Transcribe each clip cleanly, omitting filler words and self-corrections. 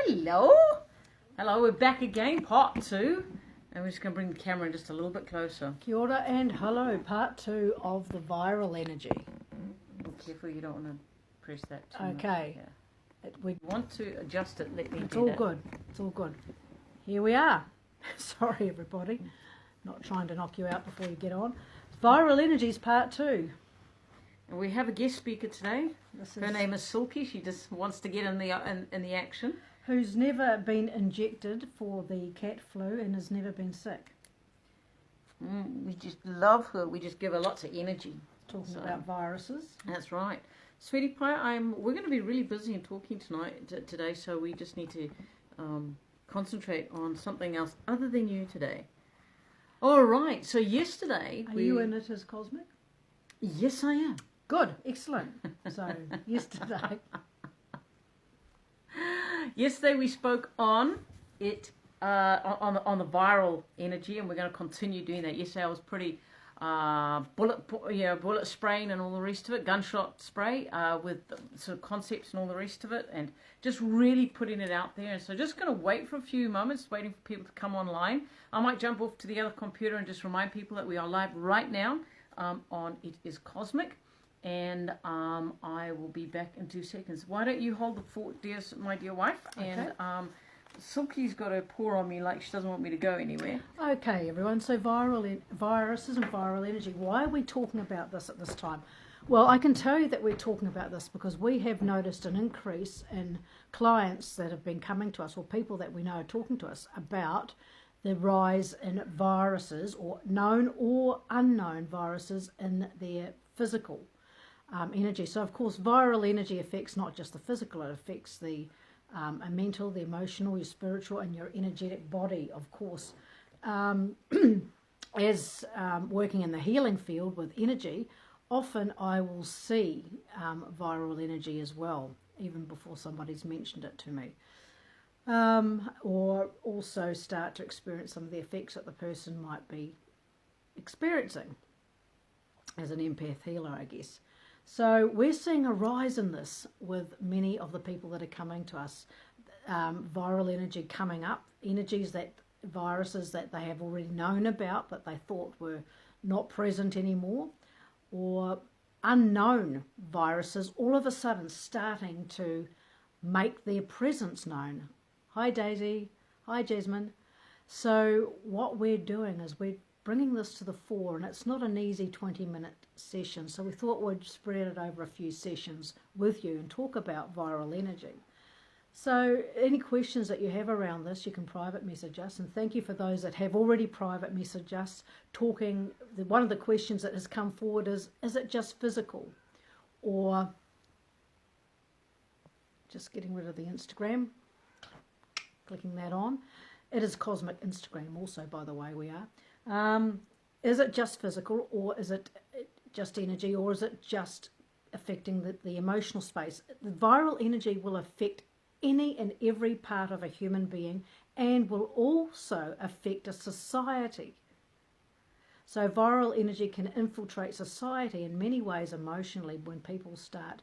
Hello. Hello, we're back again, part 2. And we're just going to bring the camera just a little bit closer. Kia ora and hello, part 2 of the viral energy. Be careful, you don't want to press that too Okay. much. Yeah. We want to adjust it, let me It's do all that. good. It's all good. Here we are. Sorry, everybody. Not trying to knock you out before you get on. Viral Energies part 2. And we have a guest speaker today. Her Is name is Silky. She just wants to get in the action. who's never been injected for the cat flu and has never been sick. We just love her. We just give her lots of energy. Talking about viruses. That's right. Sweetie Pie, we're going to be really busy and talking today, so we just need to concentrate on something else other than you today. All right, so yesterday... Are you in it as Cosmic? Yes, I am. Good, excellent. So, yesterday... Yesterday we spoke on it, on the viral energy, and we're going to continue doing that. Yesterday I was pretty bullet spraying and all the rest of it, gunshot spray with sort of concepts and all the rest of it, and just really putting it out there. And so just going to wait for a few moments, waiting for people to come online. I might jump off to the other computer and just remind people that we are live right now on It Is Cosmic. And I will be back in 2 seconds. Why don't you hold the fort, my dear wife? Okay. And Silky's got her paw on me like she doesn't want me to go anywhere. Okay, everyone. So viruses and viral energy. Why are we talking about this at this time? Well, I can tell you that we're talking about this because we have noticed an increase in clients that have been coming to us, or people that we know are talking to us about the rise in viruses, or known or unknown viruses in their physical energy. So, of course, viral energy affects not just the physical, it affects the mental, the emotional, your spiritual, and your energetic body, of course. As working in the healing field with energy, often I will see viral energy as well, even before somebody's mentioned it to me. Or also start to experience some of the effects that the person might be experiencing as an empath healer, I guess. So we're seeing a rise in this with many of the people that are coming to us. Viral energy coming up, viruses that they have already known about but they thought were not present anymore, or unknown viruses all of a sudden starting to make their presence known. Hi Daisy, hi Jasmine. So what we're doing is we're bringing this to the fore, and it's not an easy 20-minute session, so we thought we'd spread it over a few sessions with you and talk about viral energy. So any questions that you have around this, you can private message us, and thank you for those that have already private messaged us talking. One of the questions that has come forward is it just physical? Or just getting rid of the Instagram, clicking that on. It is Cosmic Instagram also, by the way, we are. Is it just physical, or is it just energy, or is it just affecting the emotional space? The viral energy will affect any and every part of a human being and will also affect a society. So viral energy can infiltrate society in many ways emotionally when people start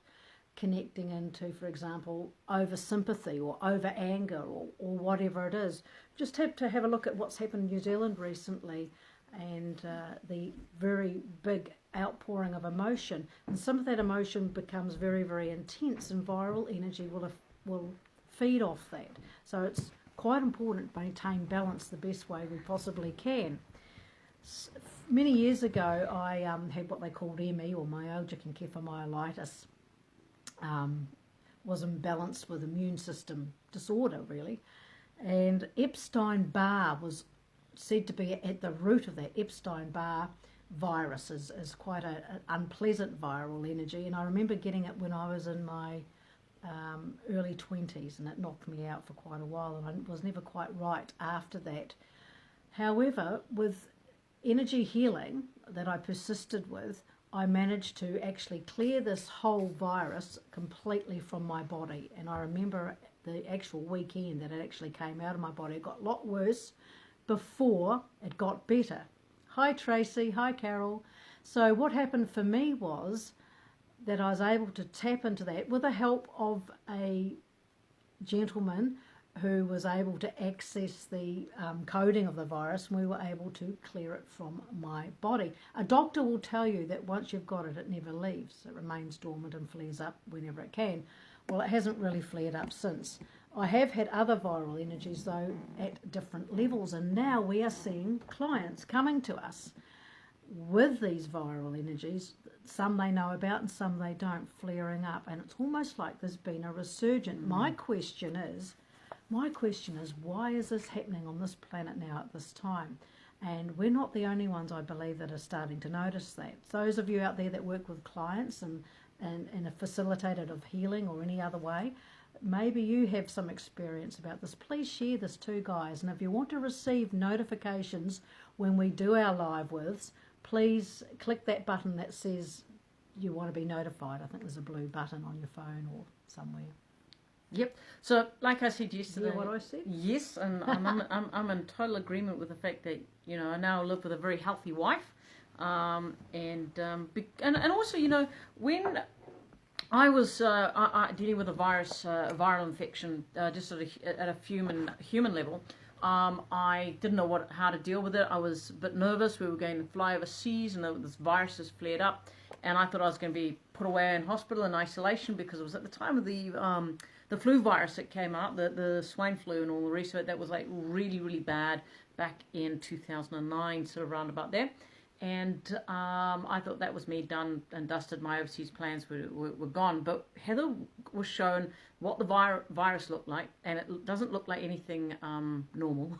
connecting into, for example, over sympathy or over anger or whatever it is. Just have to have a look at what's happened in New Zealand recently, and the very big outpouring of emotion, and some of that emotion becomes very, very intense, and viral energy will feed off that. So it's quite important to maintain balance the best way we possibly can. Many years ago I had what they called ME, or myalgic encephalomyelitis. Was imbalanced with immune system disorder, really, and Epstein-Barr was said to be at the root of that. Epstein-Barr virus is quite an unpleasant viral energy, and I remember getting it when I was in my early 20s, and it knocked me out for quite a while, and I was never quite right after that. However, with energy healing that I persisted with, I managed to actually clear this whole virus completely from my body. And I remember the actual weekend that it actually came out of my body. It got a lot worse before it got better. Hi Tracy, hi Carol. So what happened for me was that I was able to tap into that with the help of a gentleman who was able to access the coding of the virus, and we were able to clear it from my body. A doctor will tell you that once you've got it, it never leaves. It remains dormant and flares up whenever it can. Well, it hasn't really flared up since. I have had other viral energies, though, at different levels, and now we are seeing clients coming to us with these viral energies, some they know about and some they don't, flaring up, and it's almost like there's been a resurgence. My question is, why is this happening on this planet now at this time? And we're not the only ones, I believe, that are starting to notice that. Those of you out there that work with clients and are facilitated of healing or any other way, maybe you have some experience about this. Please share this too, guys. And if you want to receive notifications when we do our live withs, please click that button that says you want to be notified. I think there's a blue button on your phone or somewhere. Yep. So, like I said yesterday, what I said? Yes, and I'm in total agreement with the fact that I now live with a very healthy wife, and also when I was dealing with a viral infection, just at a human level. I didn't know how to deal with it. I was a bit nervous. We were going to fly overseas, and this virus has flared up, and I thought I was going to be put away in hospital in isolation because it was at the time of the flu virus that came out, the swine flu and all the rest of it. That was like really, really bad back in 2009, sort of round about there. And I thought that was me done and dusted. My overseas plans were gone. But Heather was shown what the virus looked like, and it doesn't look like anything normal.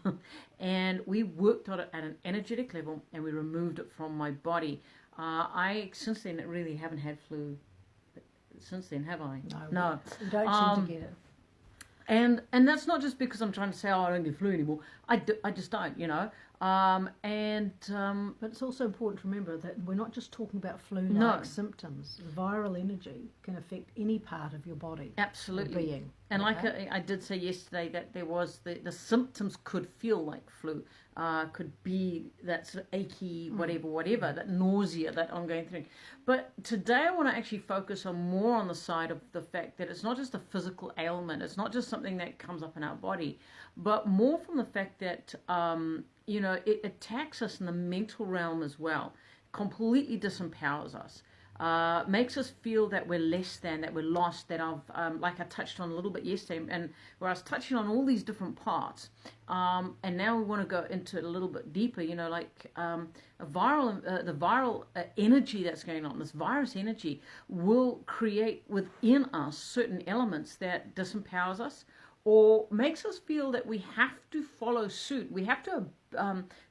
And we worked on it at an energetic level, and we removed it from my body. I since then really haven't had flu. Since then, have I? No. You don't seem to get it. And that's not just because I'm trying to say, I don't get flu anymore. I just don't, But it's also important to remember that we're not just talking about flu-like symptoms. Viral energy can affect any part of your body. Absolutely. Or being. And like I did say yesterday, that there was the symptoms could feel like flu, could be that sort of achy, whatever, that nausea, that ongoing thing. But today I want to actually focus more on the side of the fact that it's not just a physical ailment. It's not just something that comes up in our body, but more from the fact that, it attacks us in the mental realm as well, completely disempowers us. Makes us feel that we're less than, that we're lost, that like I touched on a little bit yesterday, and where I was touching on all these different parts, and now we want to go into it a little bit deeper, the viral energy that's going on, this virus energy will create within us certain elements that disempowers us, or makes us feel that we have to follow suit. We have to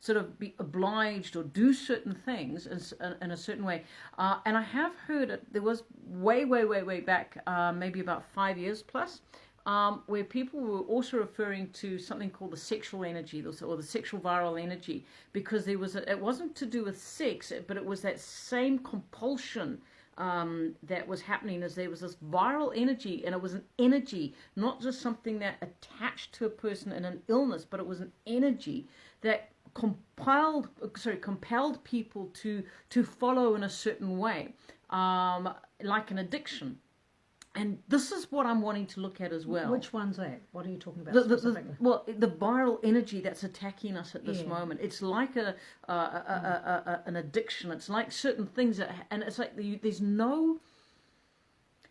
sort of be obliged or do certain things in a certain way. And I have heard it, there was way back, maybe about 5 years plus, where people were also referring to something called the sexual energy, or the sexual viral energy, because it wasn't to do with sex, but it was that same compulsion that was happening, as there was this viral energy, and it was an energy, not just something that attached to a person in an illness, but it was an energy that compelled people to follow in a certain way, like an addiction. And this is what I'm wanting to look at as well. Which one's that? What are you talking about specifically? The viral energy that's attacking us at this moment. It's like an addiction. It's like certain things and it's like there's no.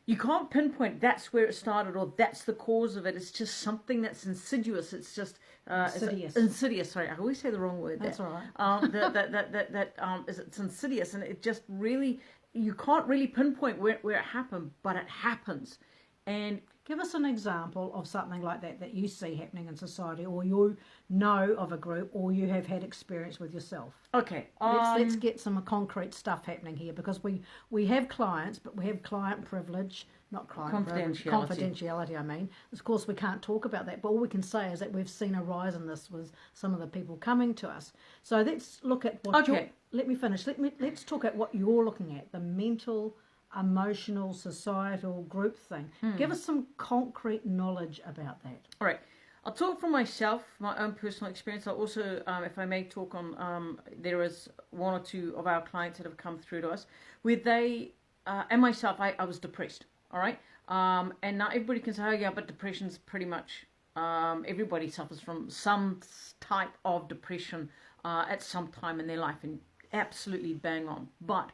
You can't pinpoint that's where it started or that's the cause of it. It's just something that's insidious. It's just insidious. Insidious. Sorry, I always say the wrong word. That's all right. It's insidious, and it just really. You can't really pinpoint where it happened, but it happens. And give us an example of something like that you see happening in society, or you know of a group, or you have had experience with yourself. Okay. Let's get some concrete stuff happening here, because we have clients, but we have client privilege, not client confidentiality. I mean, of course, we can't talk about that, but all we can say is that we've seen a rise in this with some of the people coming to us. So let's look at what. Okay. Let me finish. Let's talk at what you're looking at, the mental, emotional, societal group thing. Give us some concrete knowledge about that. All right. I'll talk from myself, my own personal experience. I'll also, if I may, talk on, there is one or two of our clients that have come through to us where they, and myself, I was depressed, all right? And now everybody can say, oh yeah, but depression's pretty much Everybody suffers from some type of depression at some time in their life, and absolutely bang on. But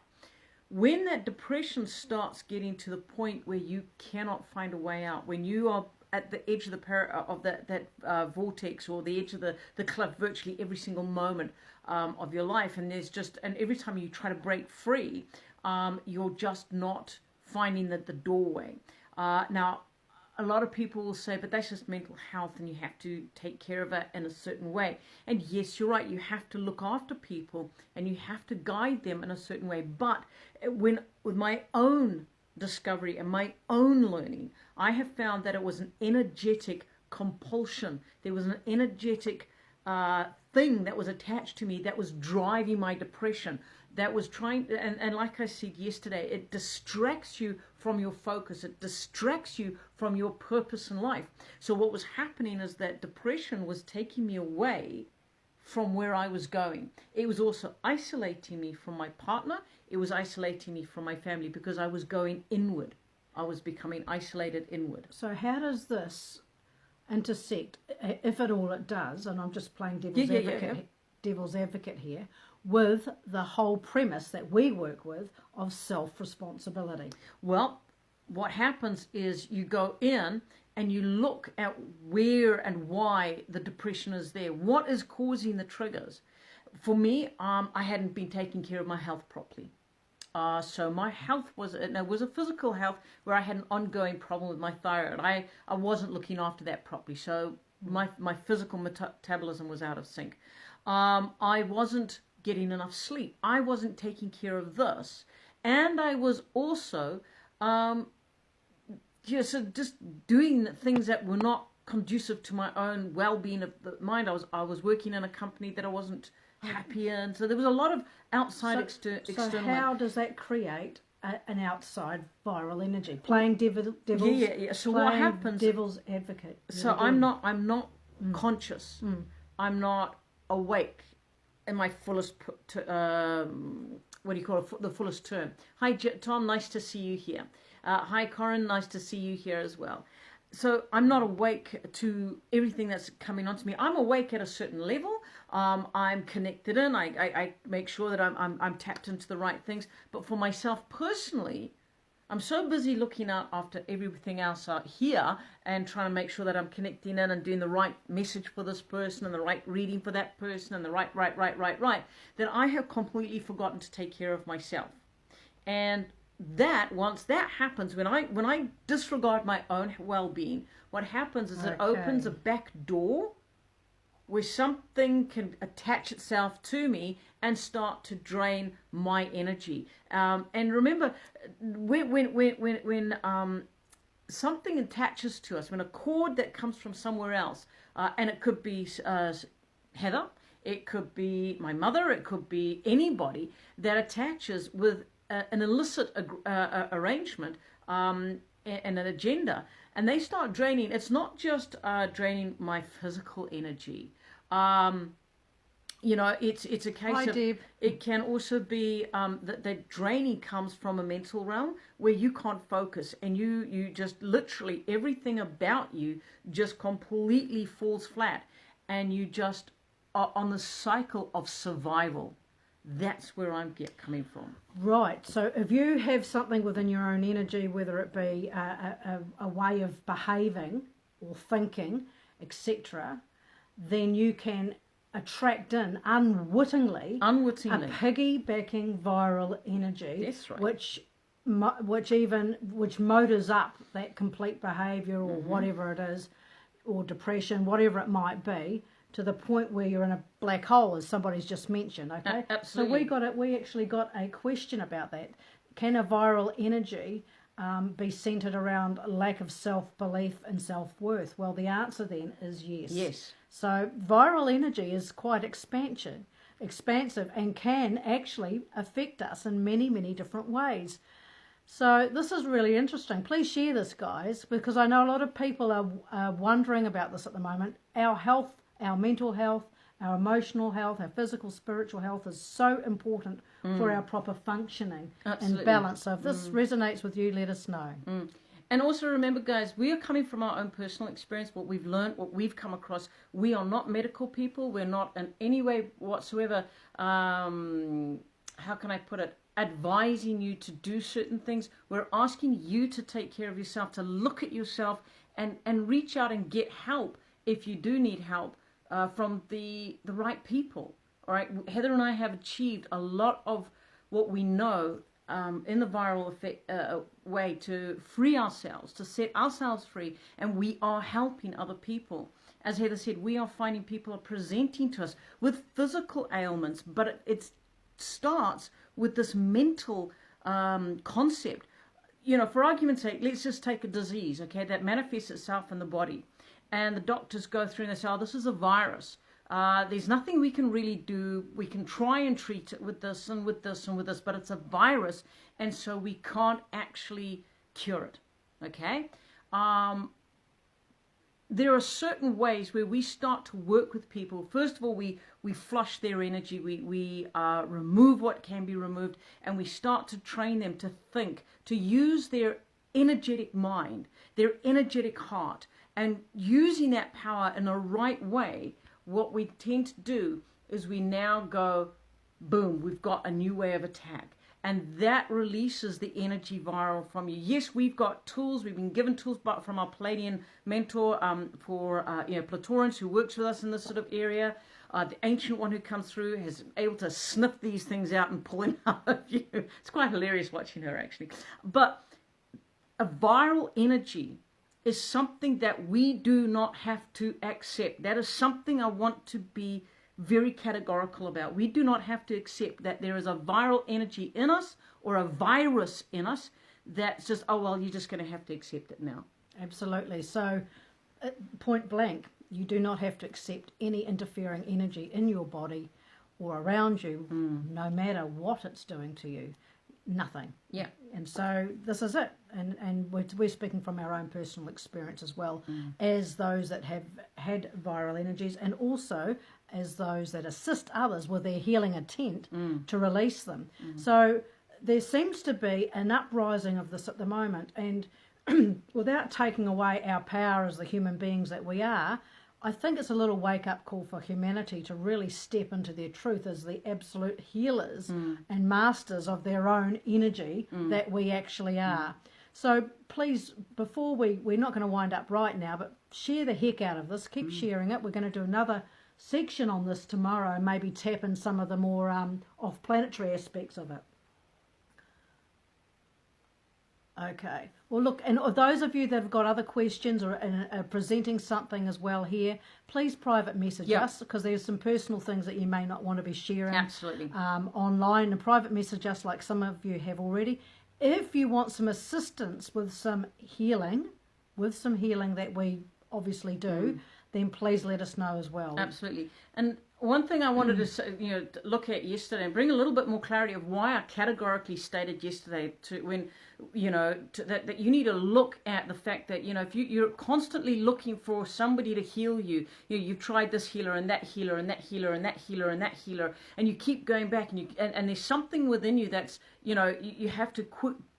when that depression starts getting to the point where you cannot find a way out, when you are at the edge of that vortex, or the edge of the cliff virtually every single moment of your life, and every time you try to break free, you're just not finding the doorway. Now, a lot of people will say, but that's just mental health and you have to take care of it in a certain way. And yes, you're right, you have to look after people and you have to guide them in a certain way. But with my own discovery and my own learning, I have found that it was an energetic compulsion. There was an energetic thing that was attached to me that was driving my depression, that was trying, and like I said yesterday, it distracts you from your focus, it distracts you from your purpose in life. So what was happening is that depression was taking me away from where I was going. It was also isolating me from my partner, it was isolating me from my family, because I was going inward. I was becoming isolated inward. So how does this intersect, if at all it does, and I'm just playing devil's advocate here, with the whole premise that we work with of self-responsibility? Well, what happens is you go in and you look at where and why the depression is there. What is causing the triggers? For me, I hadn't been taking care of my health properly. So my health was a physical health where I had an ongoing problem with my thyroid. I wasn't looking after that properly. So my physical metabolism was out of sync. I wasn't getting enough sleep. I wasn't taking care of this. And I was also just doing things that were not conducive to my own well-being of the mind. I was working in a company that I wasn't happy in. So there was a lot of outside external. So how does that create an outside viral energy? Playing devil's So what happens? Devil's advocate. So I'm not conscious. I'm not awake in my fullest the fullest term. Hi Tom, nice to see you here. Hi Corin, nice to see you here as well. So I'm not awake to everything that's coming onto me. I'm awake at a certain level. I'm connected in. I make sure that I'm tapped into the right things. But for myself personally, I'm so busy looking out after everything else out here and trying to make sure that I'm connecting in and doing the right message for this person and the right reading for that person and the right, that I have completely forgotten to take care of myself. And that, once that happens, when I disregard my own well-being, what happens is it opens a back door where something can attach itself to me and start to drain my energy. And remember, when something attaches to us, when a cord that comes from somewhere else, and it could be Heather, it could be my mother, it could be anybody that attaches with an illicit arrangement and an agenda, and they start draining. It's not just draining my physical energy. It's a case of Deb. It can also be that the draining comes from a mental realm where you can't focus, and you just literally everything about you just completely falls flat, and you just are on the cycle of survival. That's where I'm coming from. Right. So if you have something within your own energy, whether it be a way of behaving or thinking, etc., then you can attract in unwittingly a piggybacking viral energy. That's right. which motors up that complete behaviour or whatever it is, or depression, whatever it might be, to the point where you're in a black hole, as somebody's just mentioned. Okay, absolutely. So we actually got a question about that. Can a viral energy be centered around lack of self-belief and self-worth? Well, the answer then is yes. Yes. So viral energy is quite expansive and can actually affect us in many, many different ways. So this is really interesting. Please share this, guys, because I know a lot of people are wondering about this at the moment. Our health, our mental health, our emotional health, our physical, spiritual health is so important for our proper functioning and balance. So if this resonates with you, let us know. And also remember, guys, we are coming from our own personal experience, what we've learned, what we've come across. We are not medical people. We're not in any way whatsoever, how can I put it, advising you to do certain things. We're asking you to take care of yourself, to look at yourself and reach out and get help if you do need help from the right people. All right, Heather and I have achieved a lot of what we know in the viral effect, way to free ourselves, to set ourselves free, and we are helping other people. As Heather said, we are finding people are presenting to us with physical ailments, but it starts with this mental concept. You know, for argument's sake, let's just take a disease, okay, that manifests itself in the body, and the doctors go through and they say, oh, this is a virus. There's nothing we can really do. We can try and treat it with this and with this and with this, but it's a virus, and so we can't actually cure it, okay? There are certain ways where we start to work with people. First of all, we flush their energy. We remove what can be removed, and we start to train them to think, to use their energetic mind, their energetic heart, and using that power in a right way. What we tend to do is we now go, boom, we've got a new way of attack. And that releases the energy viral from you. Yes, we've got tools. We've been given tools from our Palladian mentor for Platorans, who works with us in this sort of area. The ancient one who comes through has been able to sniff these things out and pull them out of you. It's quite hilarious watching her, actually. But a viral energy is something that we do not have to accept. That is something I want to be very categorical about. We do not have to accept that there is a viral energy in us or a virus in us that's just, oh, well, you're just going to have to accept it now. Absolutely. So, point blank, you do not have to accept any interfering energy in your body or around you, no matter what it's doing to you. Nothing. Yeah. And so this is it. And we're speaking from our own personal experience as well, as those that have had viral energies, and also as those that assist others with their healing intent to release them. So there seems to be an uprising of this at the moment, and without taking away our power as the human beings that we are, I think it's a little wake-up call for humanity to really step into their truth as the absolute healers and masters of their own energy that we actually are. So please, before we're not going to wind up right now, but share the heck out of this. Keep sharing it. We're going to do another section on this tomorrow and maybe tap in some of the more off-planetary aspects of it. Okay. Well, look, and those of you that have got other questions or are presenting something as well here, please private message us, because there's some personal things that you may not want to be sharing online, and private message us like some of you have already. If you want some assistance with some healing that we obviously do, then please let us know as well. Absolutely. And one thing I wanted to look at yesterday and bring a little bit more clarity of why I categorically stated yesterday that you need to look at the fact that, if you're constantly looking for somebody to heal you, you've tried this healer and that healer and that healer and that healer and that healer, and you keep going back and there's something within you that's, you have to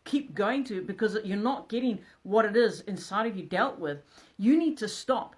keep going to, because you're not getting what it is inside of you dealt with. You need to stop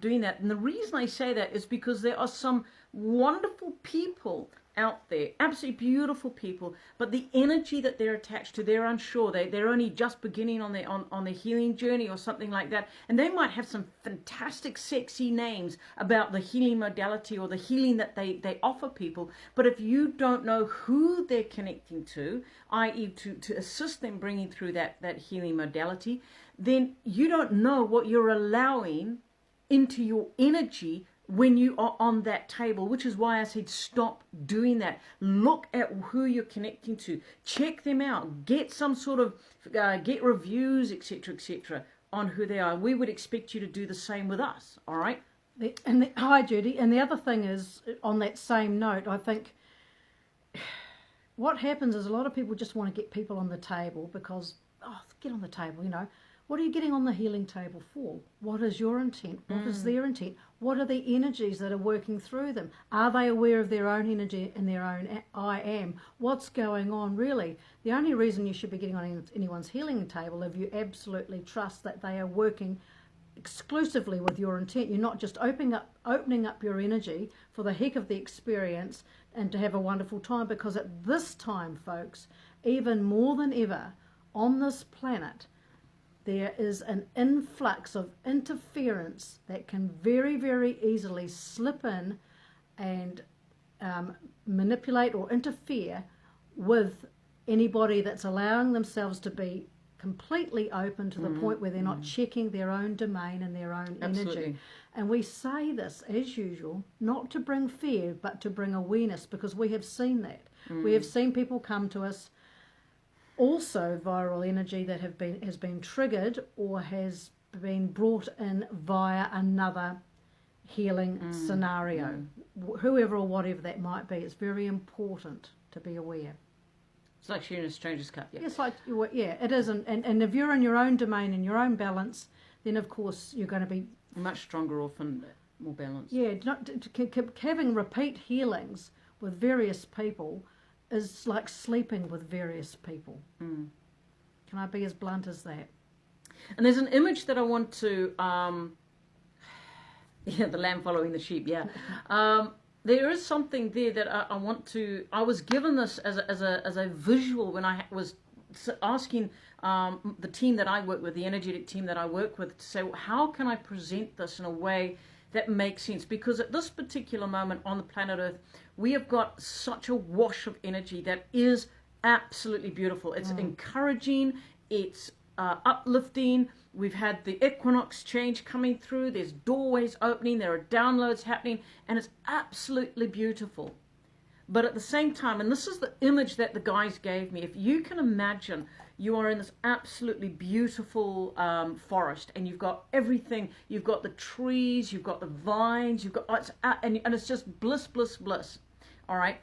doing that. And the reason I say that is because there are some wonderful people out there, absolutely beautiful people, but the energy that they're attached to, they're unsure. They're only just beginning on their healing journey or something like that, and they might have some fantastic sexy names about the healing modality or the healing that they offer people, but if you don't know who they're connecting to, i.e. to assist them bringing through that healing modality, then you don't know what you're allowing into your energy when you are on that table, which is why I said stop doing that. Look at who you're connecting to. Check them out. Get some sort of, get reviews, etc., on who they are. We would expect you to do the same with us, all right? Hi, Judy. And the other thing is, on that same note, I think what happens is a lot of people just want to get people on the table because, get on the table, What are you getting on the healing table for? What is your intent? What is their intent? What are the energies that are working through them? Are they aware of their own energy and their own I am? What's going on really? The only reason you should be getting on anyone's healing table if you absolutely trust that they are working exclusively with your intent. You're not just opening up your energy for the heck of the experience and to have a wonderful time, because at this time, folks, even more than ever on this planet, there is an influx of interference that can very, very easily slip in and manipulate or interfere with anybody that's allowing themselves to be completely open to the point where they're not checking their own domain and their own energy. And we say this, as usual, not to bring fear, but to bring awareness, because we have seen that. We have seen people come to us, also viral energy that has been triggered or has been brought in via another healing scenario, whoever or whatever that might be. It's very important to be aware. It's like sharing a stranger's cup. Yeah. It's like, yeah, it is. And if you're in your own domain and your own balance, then of course you're going to be much stronger off and more balanced. Yeah, having repeat healings with various people is like sleeping with various people. Can I be as blunt as that? And there's an image that I want to, the lamb following the sheep, there is something there that I want to, I was given this as a visual when I was asking the team that I work with, the energetic team that I work with, to say, well, how can I present this in a way that makes sense? Because at this particular moment on the planet Earth, we have got such a wash of energy that is absolutely beautiful. It's encouraging, it's uplifting. We've had the equinox change coming through, there's doorways opening, there are downloads happening, and it's absolutely beautiful. But at the same time, and this is the image that the guys gave me, if you can imagine you are in this absolutely beautiful forest, and you've got everything, you've got the trees, you've got the vines, you've got, and it's just bliss, bliss, bliss, all right?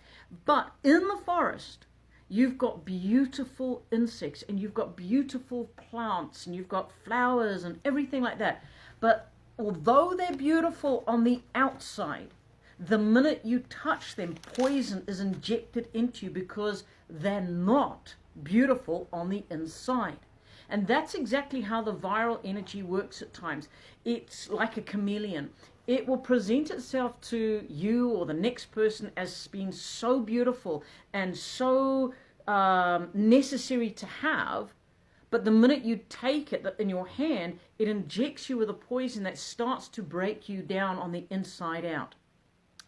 But in the forest, you've got beautiful insects, and you've got beautiful plants, and you've got flowers and everything like that. But although they're beautiful on the outside, the minute you touch them, poison is injected into you because they're not beautiful on the inside. And that's exactly how the viral energy works at times. It's like a chameleon. It will present itself to you or the next person as being so beautiful and so necessary to have, but the minute you take it in your hand, it injects you with a poison that starts to break you down on the inside out.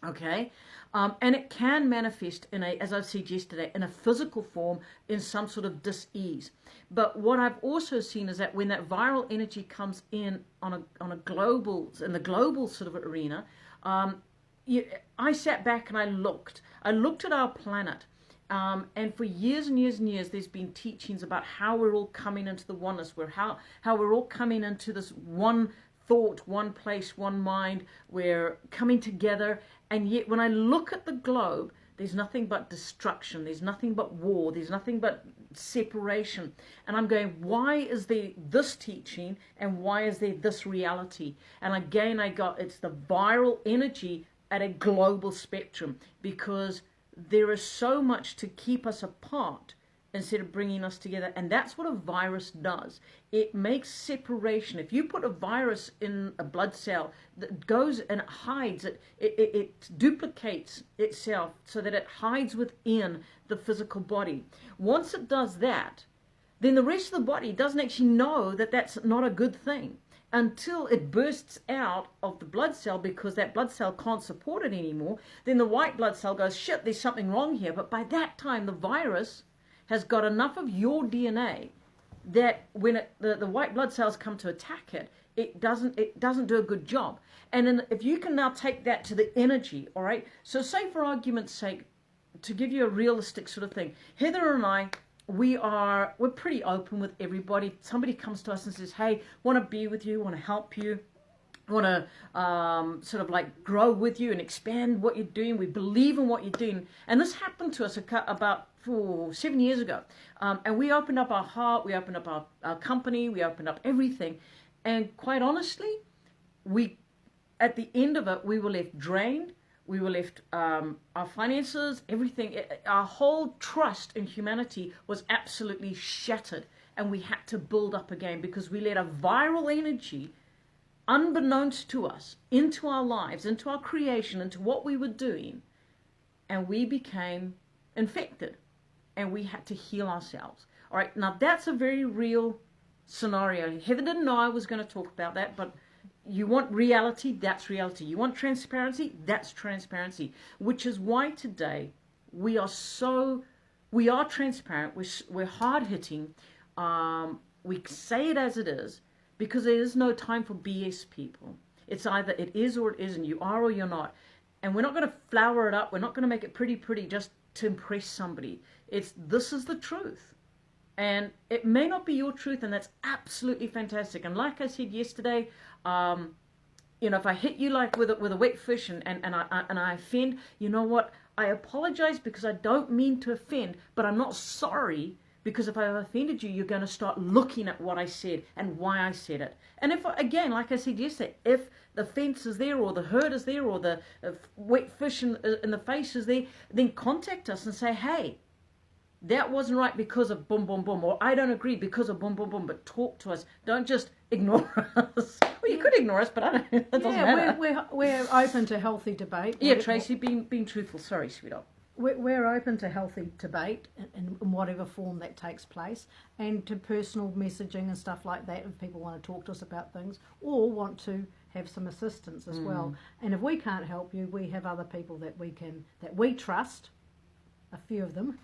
Okay, and it can manifest in a, as I've said yesterday, in a physical form, in some sort of dis-ease. But what I've also seen is that when that viral energy comes in on a global, in the global sort of arena, I sat back and I looked at our planet, and for years and years and years, there's been teachings about how we're all coming into the oneness, how we're all coming into this one thought, one place, one mind, we're coming together. And yet when I look at the globe, there's nothing but destruction, there's nothing but war, there's nothing but separation. And I'm going, why is there this teaching and why is there this reality? And again, it's the viral energy at a global spectrum, because there is so much to keep us apart instead of bringing us together. And that's what a virus does. It makes separation. If you put a virus in a blood cell, that goes and it hides, it duplicates itself so that it hides within the physical body. Once it does that, then the rest of the body doesn't actually know that that's not a good thing until it bursts out of the blood cell, because that blood cell can't support it anymore. Then the white blood cell goes, shit, there's something wrong here. But by that time, the virus has got enough of your DNA that when the white blood cells come to attack it, it doesn't do a good job. And if you can now take that to the energy, all right? So say for argument's sake, to give you a realistic sort of thing, Heather and I, we're pretty open with everybody. Somebody comes to us and says, hey, want to be with you, want to help you. want to sort of like grow with you and expand what you're doing. We believe in what you're doing. And this happened to us about 7 years ago. And we opened up our heart, we opened up our company, we opened up everything. And quite honestly, at the end of it, we were left drained. We were left, our finances, everything, our whole trust in humanity was absolutely shattered. And we had to build up again because we let a viral energy, unbeknownst to us, into our lives, into our creation, into what we were doing. And we became infected. And we had to heal ourselves. All right, now that's a very real scenario. Heather didn't know I was going to talk about that, but you want reality, that's reality. You want transparency, that's transparency. Which is why today we are transparent, we're hard-hitting, we say it as it is, because there is no time for BS, people. It's either it is or it isn't. You are or you're not. And we're not going to flower it up. We're not going to make it pretty just to impress somebody. This is the truth. And it may not be your truth, and that's absolutely fantastic. And like I said yesterday, if I hit you like with a wet fish and I offend, you know what? I apologize because I don't mean to offend, but I'm not sorry, because if I offended you, you're going to start looking at what I said and why I said it. And if, again, like I said yesterday, if the fence is there or the hurt is there or the wet fish in the face is there, then contact us and say, hey, that wasn't right because of boom, boom, boom, or I don't agree because of boom, boom, boom, but talk to us. Don't just ignore us. Well, you could ignore us, but I don't. It doesn't matter. We're open to healthy debate. Yeah, Tracy, being truthful. Sorry, sweetheart. We're open to healthy debate in whatever form that takes place, and to personal messaging and stuff like that if people want to talk to us about things or want to have some assistance as well. And if we can't help you, we have other people that we trust, a few of them,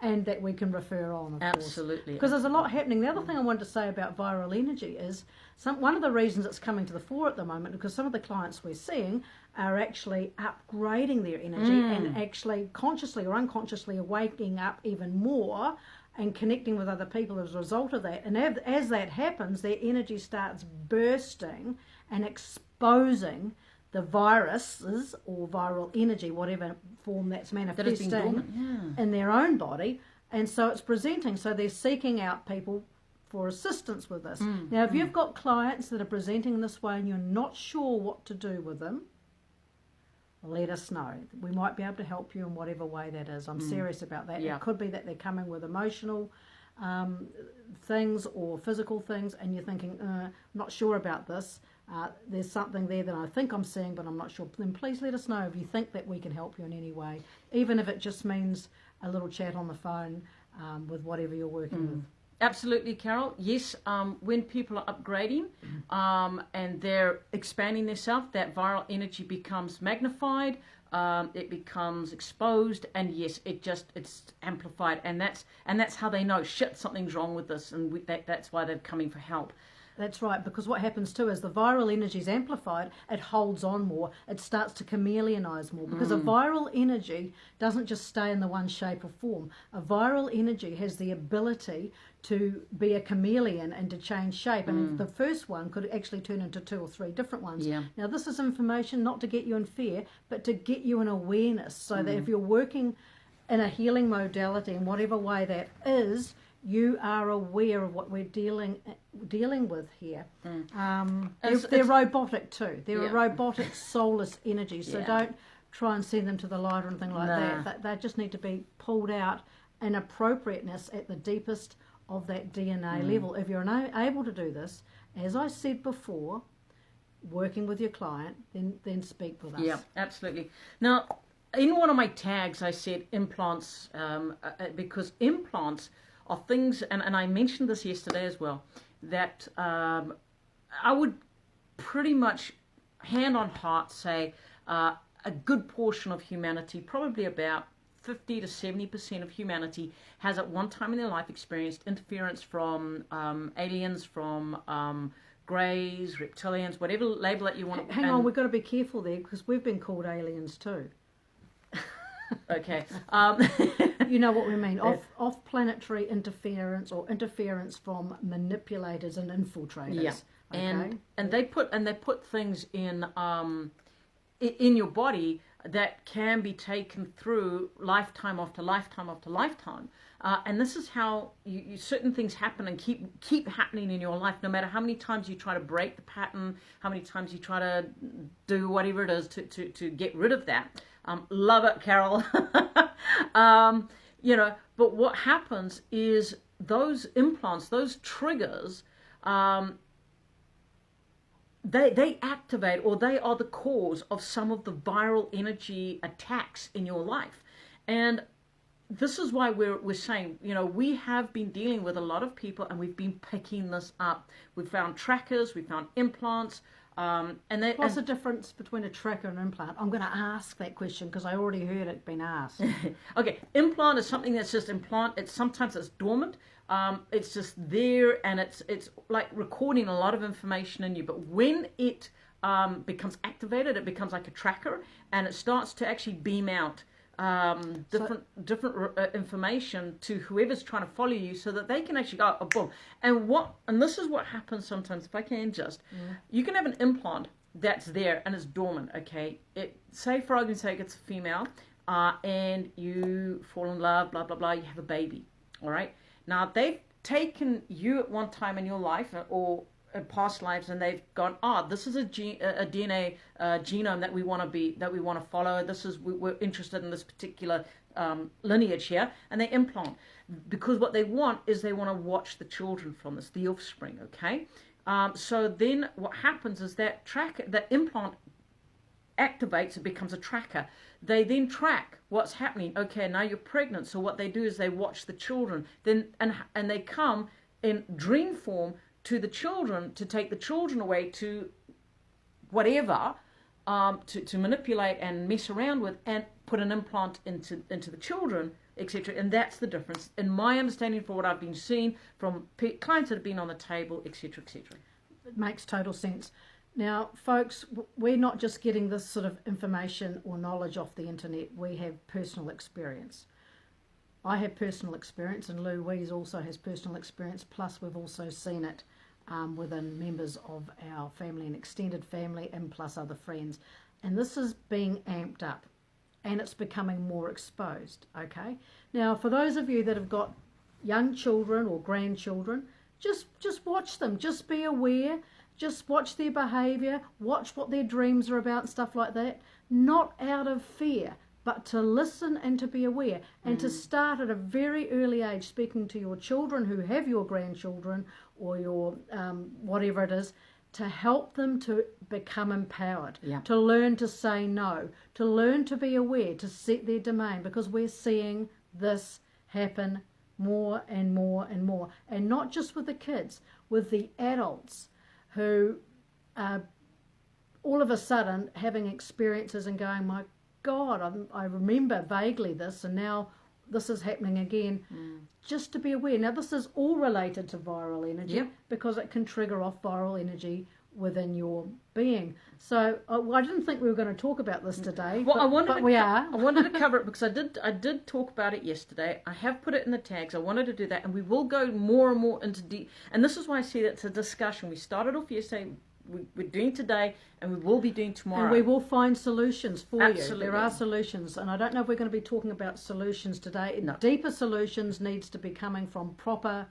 and that we can refer on, of course. Absolutely. Because there's a lot happening. The other thing I wanted to say about viral energy is one of the reasons it's coming to the fore at the moment, because some of the clients we're seeing are actually upgrading their energy and actually consciously or unconsciously waking up even more and connecting with other people as a result of that. And as that happens, their energy starts bursting and exposing the viruses or viral energy, whatever form that's manifesting in their own body. And so it's presenting. So they're seeking out people for assistance with this. Now, if you've got clients that are presenting this way and you're not sure what to do with them, let us know. We might be able to help you in whatever way that is. I'm serious about that. Yeah. It could be that they're coming with emotional things or physical things, and you're thinking, not sure about this. There's something there that I think I'm seeing, but I'm not sure. Then please let us know if you think that we can help you in any way, even if it just means a little chat on the phone with whatever you're working with. Absolutely, Carol. Yes, when people are upgrading and they're expanding themselves, that viral energy becomes magnified, it becomes exposed, and yes, it's amplified, and that's how they know, shit, something's wrong with this, and that's why they're coming for help. That's right, because what happens too is the viral energy is amplified, it holds on more, it starts to chameleonize more, because a viral energy doesn't just stay in the one shape or form. A viral energy has the ability to be a chameleon and to change shape, and the first one could actually turn into 2 or 3 different ones. Yeah. Now this is information not to get you in fear, but to get you in awareness, so that if you're working in a healing modality in whatever way that is, you are aware of what we're dealing with here. They're robotic too. They're a robotic, soulless energy. So don't try and send them to the light or anything like that. They just need to be pulled out in appropriateness at the deepest of that DNA level. If you're unable to do this, as I said before, working with your client, then speak with us. Yeah, absolutely. Now, in one of my tags, I said implants, because implants are things, and I mentioned this yesterday as well, that I would pretty much hand on heart say a good portion of humanity, probably about 50 to 70% of humanity, has at one time in their life experienced interference from aliens, from greys, reptilians, whatever label that you want. Hang on, we've got to be careful there, because we've been called aliens too. Okay. You know what we mean. Off-planetary interference, or interference from manipulators and infiltrators. Yeah. Okay. And they put things in your body that can be taken through lifetime after lifetime after lifetime. And this is how certain things happen and keep happening in your life, no matter how many times you try to break the pattern, how many times you try to do whatever it is to get rid of that. Love it, Carol. But what happens is those implants, those triggers, they activate, or they are the cause of some of the viral energy attacks in your life. And this is why we're saying, we have been dealing with a lot of people, and we've been picking this up. We've found trackers, we found implants, What's the difference between a tracker and an implant? I'm going to ask that question because I already heard it being asked. Okay, implant is something that's just implant. Sometimes it's dormant. It's just there, and it's like recording a lot of information in you. But when it becomes activated, it becomes like a tracker, and it starts to actually beam out different information to whoever's trying to follow you, so that they can actually go, oh, boom. And this is what happens sometimes. If I can you can have an implant that's there and it's dormant. Okay, say for argument's sake it's a female, and you fall in love, blah blah blah. You have a baby. All right. Now they've taken you at one time in your life or past lives, and they've gone, this is a DNA genome that we want to follow. We're interested in this particular lineage here, and they implant, because what they want is they want to watch the children from this, the offspring. Okay, so then what happens is that implant activates, it becomes a tracker. They then track what's happening. Okay, now you're pregnant, so what they do is they watch the children, then and they come in dream form to the children, to take the children away to whatever, to manipulate and mess around with, and put an implant into the children, etc. And that's the difference, in my understanding, for what I've been seeing from clients that have been on the table, etc., etc. It makes total sense. Now, folks, we're not just getting this sort of information or knowledge off the internet. We have personal experience. I have personal experience, and Louise also has personal experience, plus we've also seen it within members of our family and extended family, and plus other friends. And this is being amped up, and it's becoming more exposed, okay? Now, for those of you that have got young children or grandchildren, just watch them, just be aware, just watch their behaviour, watch what their dreams are about, stuff like that, not out of fear, but to listen and to be aware, and to start at a very early age speaking to your children who have your grandchildren or your whatever it is, to help them to become empowered, to learn to say no, to learn to be aware, to set their domain, because we're seeing this happen more and more and more. And not just with the kids, with the adults who are all of a sudden having experiences and going, my God, I remember vaguely this, and now this is happening again. Just to be aware. Now, this is all related to viral energy, because it can trigger off viral energy within your being. So I didn't think we were going to talk about this today, well, but we are. I wanted to cover it because I did talk about it yesterday. I have put it in the tags. I wanted to do that, and we will go more and more into deep. And this is why I see that it's a discussion. We started off yesterday. We're doing today, and we will be doing tomorrow. And we will find solutions for Absolutely. you. There are solutions, and I don't know if we're going to be talking about solutions today. No. Deeper solutions needs to be coming from proper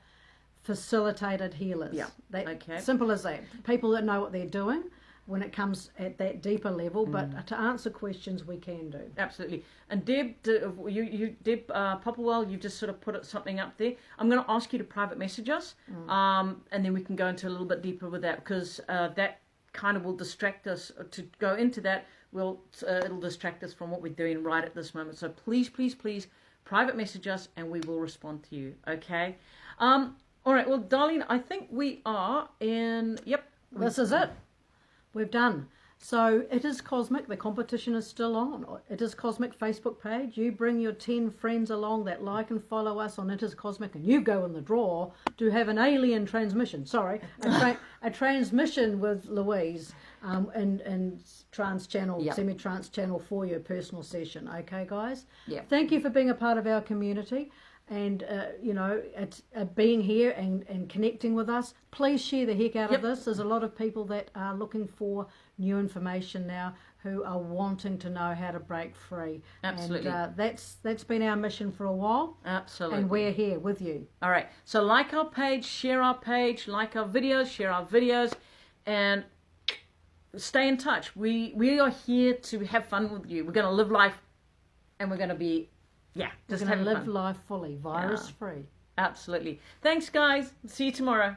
facilitated healers. Okay. Simple Simple as that. People that know what they're doing when it comes at that deeper level, but to answer questions we can do. Absolutely. And Deb, Deb Popplewell, you've just sort of put something up there. I'm going to ask you to private message us, and then we can go into a little bit deeper with that, because that kind of will distract us. To go into that, it'll distract us from what we're doing right at this moment. So please, please, please, private message us, and we will respond to you. Okay. All right. Well, darling, I think we are in. Yep. This is it. We've done. So it is Cosmic. The competition is still on. It is Cosmic Facebook page. You bring your 10 friends along that like and follow us on It is Cosmic, and you go in the draw to have an alien transmission. Sorry, a transmission with Louise in trance channel, semi-trance channel for your personal session. Okay, guys? Yeah. Thank you for being a part of our community. and you know, it's being here and connecting with us. Please share the heck out of this. There's a lot of people that are looking for new information now, who are wanting to know how to break free. Absolutely. And that's been our mission for a while. Absolutely. And we're here with you. All right. So like our page, share our page, like our videos, share our videos, and stay in touch. We are here to have fun with you. We're going to live life, and we're going to be, just we're going to live fun. life fully, virus free. Absolutely. Thanks, guys. See you tomorrow.